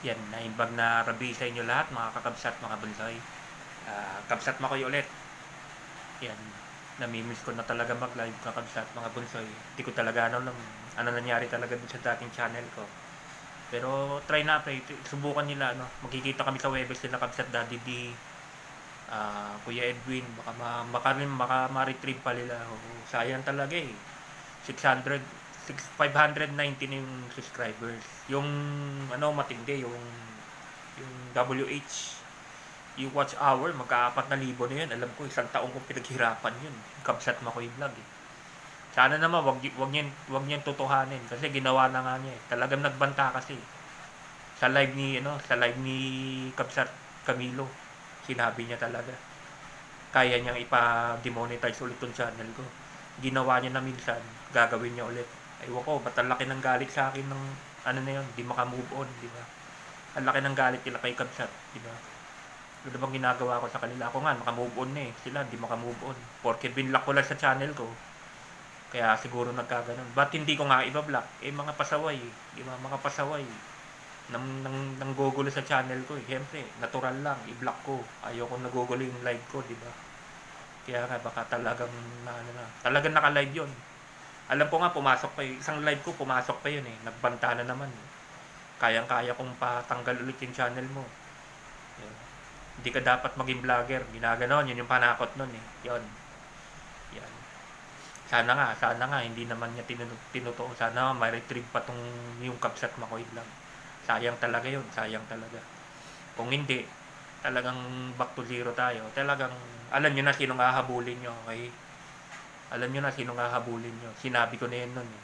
Yan, naimbag na rabi sa inyo lahat, mga kakabsat, mga bunsoy. Kabsat Makoy ulit. Yan, namimiss ko na talaga mag-live, kakabsat, mga bunsoy. Hindi ko talaga ano nangyari talaga dun sa dating channel ko. Pero try na, subukan nila, magkikita kami sa Webes nila, kabsat, Daddy D, Kuya Edwin, baka ma-retrieve pa nila. Sayang talaga eh. 600, 590 na yung subscribers. Yung matindi, yung WH, yung watch hour, magka-4,000 na yun. Alam ko, isang taong kong pinaghirapan yun. Kabsat Makoy Vlog eh. Sana naman, wag niyan tutuhanin kasi ginawa na nga niya eh. Talagang nagbanta kasi. Sa live ni Kabsat Camilo, sinabi niya talaga. Kaya niyang ipa-demonetize ulit tong channel ko. Ginawa niya na minsan, gagawin niya ulit. Aywan ko, ba't ang laki ng galit sa akin ng ano na yun, di maka-move on, di ba? Ang laki ng galit nila kay Kabsat, di ba? Ano bang ginagawa ko sa kanila? Ako nga, maka-move on na eh. Sila, di maka-move on. Porque binlock ko lang sa channel ko. Kaya siguro nagkaganon. Ba't hindi ko nga iba-block? Eh, mga pasaway eh. Di ba? Mga pasaway. Nang gugulo sa channel ko eh. Siyempre, natural lang. I-block ko. Ayoko nagugulo yung live ko, di ba? Kaya nga, baka talagang naka-live yun. Alam ko nga, pumasok pa yun. Isang live ko, pumasok pa yun eh. Nagbanta na naman eh. Kayang-kaya kong patanggal ulit yung channel mo. Yun. Hindi ka dapat maging vlogger. Ginaganon, yun yung panakot nun eh. Yun. Yan. Sana nga, hindi naman niya tinutuon. Sana nga, ma-retrieve pa yung Kabsat Makoy Vlog. Sayang talaga yun, sayang talaga. Kung hindi, talagang back to zero tayo. Talagang, alam nyo na sinong hahabulin nyo, okay? Alam nyo na sinong hahabulin nyo. Sinabi ko na yun nun eh.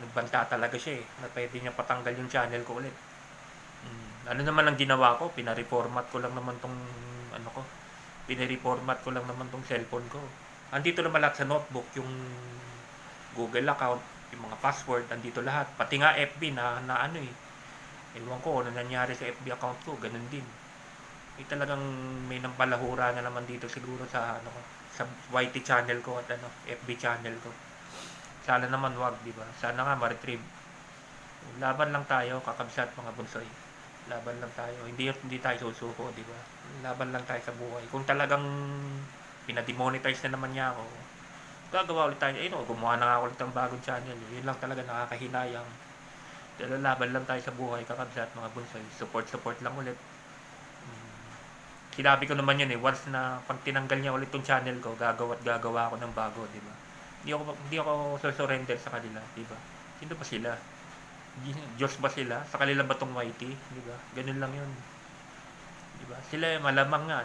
Nagbanta talaga siya eh, na pwede niya patanggal yung channel ko ulit. Ano naman ang ginawa ko? Pina-reformat ko lang naman tong pina-reformat ko lang naman tong cellphone ko. Andito naman lahat sa notebook, yung Google account, yung mga password, andito lahat. Pati nga FB na ano eh. Ewan ko ano nangyari sa FB account ko, ganun din. Talagang may nampalahura na naman dito siguro sa YT channel ko at FB channel ko. Sana naman wag, di ba? Sana nga ma-retrieve. Laban lang tayo, kakabsat, mga bunsoy. Laban lang tayo. Hindi tayo susuko, di ba? Laban lang tayo sa buhay. Kung talagang pinademonetize na naman niya ako, gagawa ulit tayo. Gumawa na nga ako ulit ng bagong channel. Yun lang talaga nakakahinayang. Pero laban lang tayo sa buhay, kakabsat, mga bunsoy. Support lang ulit. Sinabi ko naman yun eh, once na pag tinanggal niya ulit tong channel ko, gagawa ako ng bago, di ba? Hindi ako surrender sa kanila, di ba? Sino ba sila? Diyos ba sila? Sa kanila ba tong YT? Di ba? Ganun lang yun. Di ba? Sila malamang nga,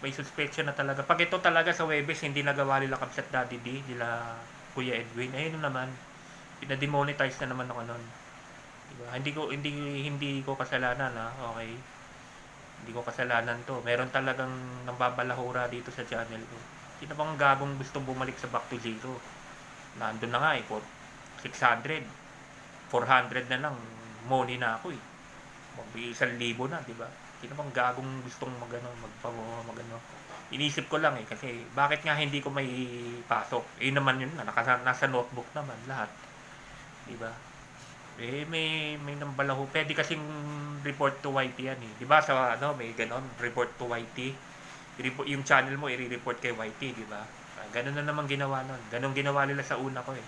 may suspicion na talaga. Pag ito talaga sa Webes, hindi nagawa nila Kabsat Daddy D, nila Kuya Edwin, ayun naman, pinademonetize na naman ako nun. Di ba? Hindi ko kasalanan okay? Hindi ko kasalanan to. Meron talagang nambabalahura dito sa channel ko. Sino bang gagong gustong bumalik sa back to zero? Nandun na nga eh, 600, 400 na lang, money na ako eh. Magbigay 1,000 na, di ba? Sino bang gagong gustong magano? Inisip ko lang eh, kasi bakit nga hindi ko may pasok? Naman yun na, nasa notebook naman lahat. Di ba? May nambalahu. Pwede kasing report to YT yan eh. Di ba sa may ganon, report to YT. Yung channel mo i-report kay YT, di ba? Ganon na naman ginawa nun. Ganon ginawa nila sa una ko eh.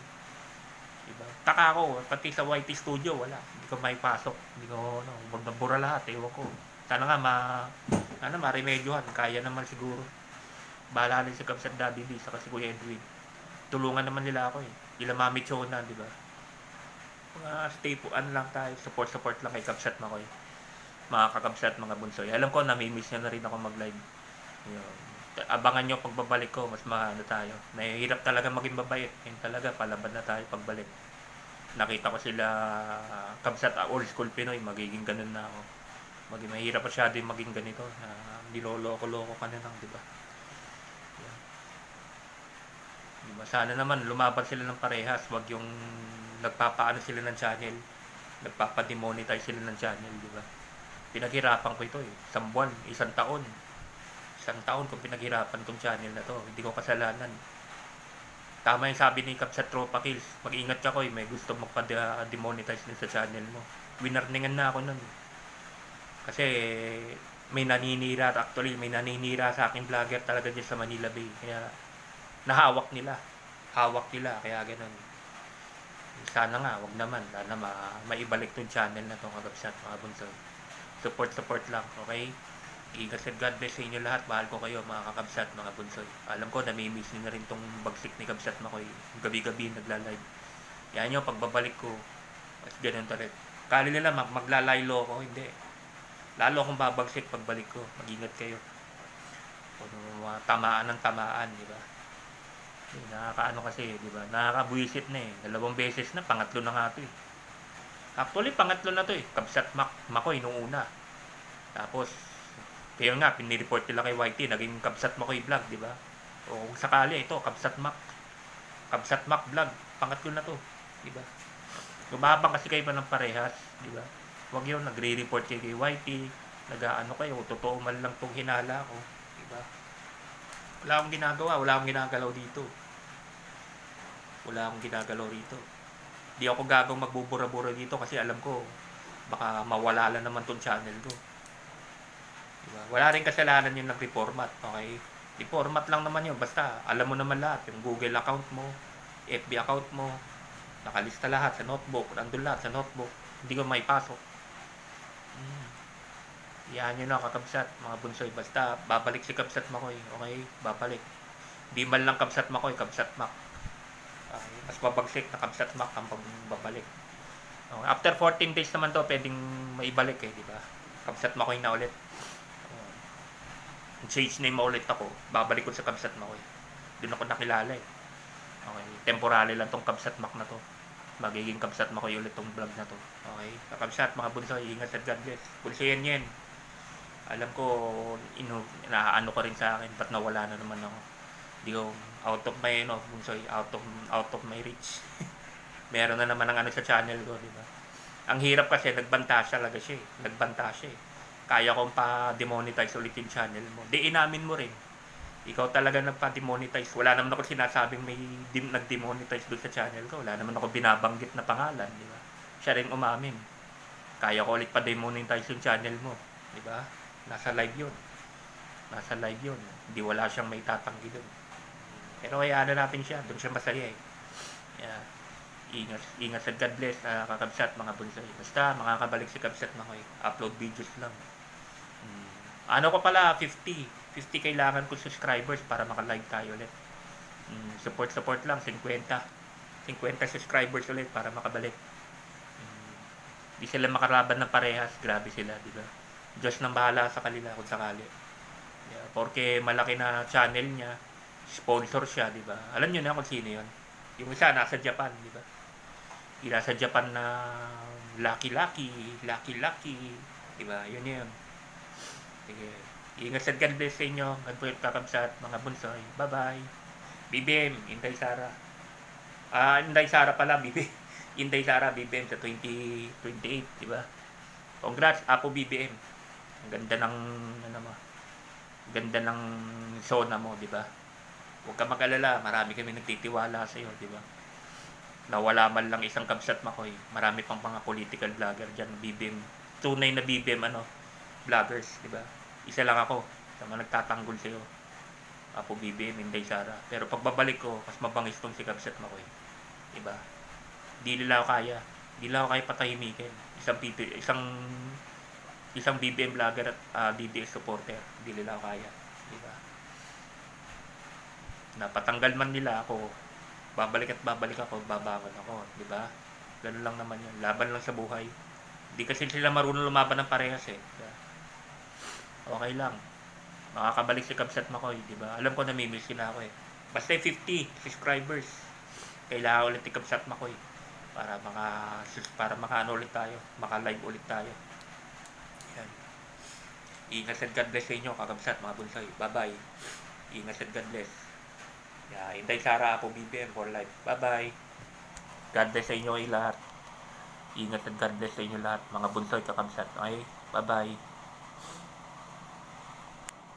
Diba? Taka ako, pati sa YT Studio, wala. Hindi ko may pasok. Hindi ko, nabura lahat, ewan ko. Sana nga, ma-remedyohan. Kaya naman siguro. Bahala rin si Kabsat Daddy D, saka si Kuya Edwin. Tulungan naman nila ako eh. Ila Mami Chona, di ba? Stay lang tayo. Support lang kay Kabsat Makoy. Mga kakabsat, mga bunsoy. Alam ko, namimiss nyo na rin ako mag-live. Yun. Abangan nyo pagbabalik ko, mas tayo. Nahihirap talaga maging mabait. Yun talaga, palaban na tayo pagbalik. Nakita ko sila, Kabsat Old School Pinoy, magiging ganun na ako. Mahirap masyado yung maging ganito, na niloloko-loko ka na lang, di ba? Yan. Diba? Sana naman, lumaban sila ng parehas, wag yung nagpapaano sila ng channel, nagpapademonetize sila ng channel, di ba? Pinaghirapan ko ito eh, isang taon kung pinaghirapan tong channel na to. Hindi ko kasalanan. Tama yung sabi ni Kabsat Tropa Kills. Mag-ingat ka ko eh. May gusto magpa-demonetize din sa channel mo. Winarningan na ako nun. Kasi may naninira sa aking vlogger talaga dyan sa Manila Bay. Kaya nahawak nila. Hawak nila, kaya ganun. Sana nga, wag naman. Sana maibalik tong channel na to, kagabsat, mga bunso. Support lang, okay? Ingat at God bless sa inyo lahat. Mahal ko kayo, mga kakabsat, mga bunsoy. Alam ko, namimiss nyo na rin tong bagsik ni Kabsat Makoy. Gabi-gabi nagla-live. Yan nyo, pagbabalik ko, mas ganun pa rin. Kali nila maglalaylo ko, hindi. Lalo akong babagsik pagbalik ko. Mag-ingat kayo. Kung tamaan ng tamaan, di ba? Nakakaano kasi, di ba? Nakakabuisit na eh. 2 beses na, pangatlo na nga to eh. Actually, pangatlo na to eh. Kabsat Makoy nung una. Tapos, kaya nga, pinireport nila kay YT, naging Kabsat Makoy vlog, di ba? O kung sakali, ito, Kabsat Mac vlog, pangatlo na to, di ba? Lumabang kasi kayo pa ng parehas, di ba? Huwag yun, nagre-report kayo kay YT, nag-aano kayo, totoo man lang itong hinala ko, di ba? Wala akong ginagawa, wala akong ginagalaw dito. Wala akong ginagalaw rito. Di ako gagawang magbubura-bura dito kasi alam ko, baka mawala lang naman tong channel ko. Diba? Wala rin kasalanan yung nag-reformat, okay? Reformat lang naman yun, basta alam mo naman lahat, yung Google account mo, FB account mo, nakalista lahat sa notebook, nandun lahat sa notebook, hindi ko maipasok. Yan yun na, kakabsat, mga bunsoy, basta babalik si Kabsat Makoy, okay? Babalik. Di man lang Kabsat Makoy, Kabsat Mac. Mas mabagsik na Kabsat Mac ang pagbabalik. Okay. After 14 days naman to, pwedeng maibalik eh, di ba? Kabsat Makoy na ulit. Change name ulit ako, babalik ko sa Kabsat Makoy. Doon ako nakilala eh. Okay, temporary lang tong Kabsat Mac na to. Magiging Kabsat Makoy ulit tong vlog na to. Okay, kakabsat, mga bunsoy, ingat at God bless. Pulsayan yan. Alam ko, inaano ko rin sa akin, ba't nawala na naman ako. Di ko, out of my, bunsoy, out of my reach. Meron na naman ang ano sa channel ko, di ba? Ang hirap kasi, nagbanta siya eh. Kaya kong pa-demonetize ulit yung channel mo. Di inamin mo rin. Ikaw talaga nagpa-demonetize. Wala naman ako sinasabing may nag-demonetize doon sa channel ko. Wala naman ako binabanggit na pangalan, di ba? Siya rin umamin. Kaya ko ulit pa-demonetize yung channel mo, di ba? Nasa live yun. Hindi wala siyang may tatanggi doon. Pero kaya natin siya. Doon siya masaya eh. Yeah. Ingat sa God bless, kakabsat, mga bunsoy. Basta makakabalik si Kabsat Makoy. Upload videos lang. Ano ko pala, 50 kailangan ko subscribers para maka-live tayo ulit. Support lang, 50 subscribers ulit para makabalik. Di sila makaraban ng parehas, grabe sila, di ba? Diyos nang bahala sa kanila kung sakali. Yeah, porque malaki na channel niya, sponsor siya, di ba? Alam niyo na kung sino 'yon. Yung isa nasa Japan, di ba? Nasa Japan na lucky, di ba? Yun. Sige. Ingat sa God bless sa inyo. God bless, kakabsat, mga bunsoy. Bye-bye. BBM, Inday Sara. Inday Sara pala, BBM. Inday Sara, BBM sa 2028, di ba? Congrats, Apo BBM. Ang ganda ng zona mo, di ba? Huwag ka mag-alala, marami kami nagtitiwala sa iyo, di ba? Nawala man lang isang Kabsat Makoy. Marami pang mga political vlogger diyan, BBM. Tunay na BBM vloggers, di ba? Isa lang ako sa mga nagtatanggol sa iyo. Apo BBM, Inday Sara. Pero pagbabalik ko, mas mabangis tong si Kabsat Makoy. Di ba? Di nila ako kaya patahimikin. Isang BBM vlogger at DDS supporter, di nila kaya, di ba? Napatanggal man nila ako, babalik ako, babangon ako, di ba? Ganun lang naman 'yan. Laban lang sa buhay. Di kasi sila marunong lumaban ng parehas eh. Diba? Okay lang. Makakabalik si Kabsat Makoy, di ba? Alam ko namimiss na ako eh. Basta 50 subscribers. Kailangan ulit ni Kabsat Makoy para maka-ano ulit tayo, maka-live ulit tayo. Yan. Ingat at God bless sa inyo, kakabsat, mga bunsoy. Bye-bye. Ingat at God bless. Yeah, Inday Sara, Apo BBM for life. Bye-bye. God bless sa inyo lahat. Ingat at God bless sa inyo lahat, mga bunsoy, kakabsat. Okay? Bye-bye.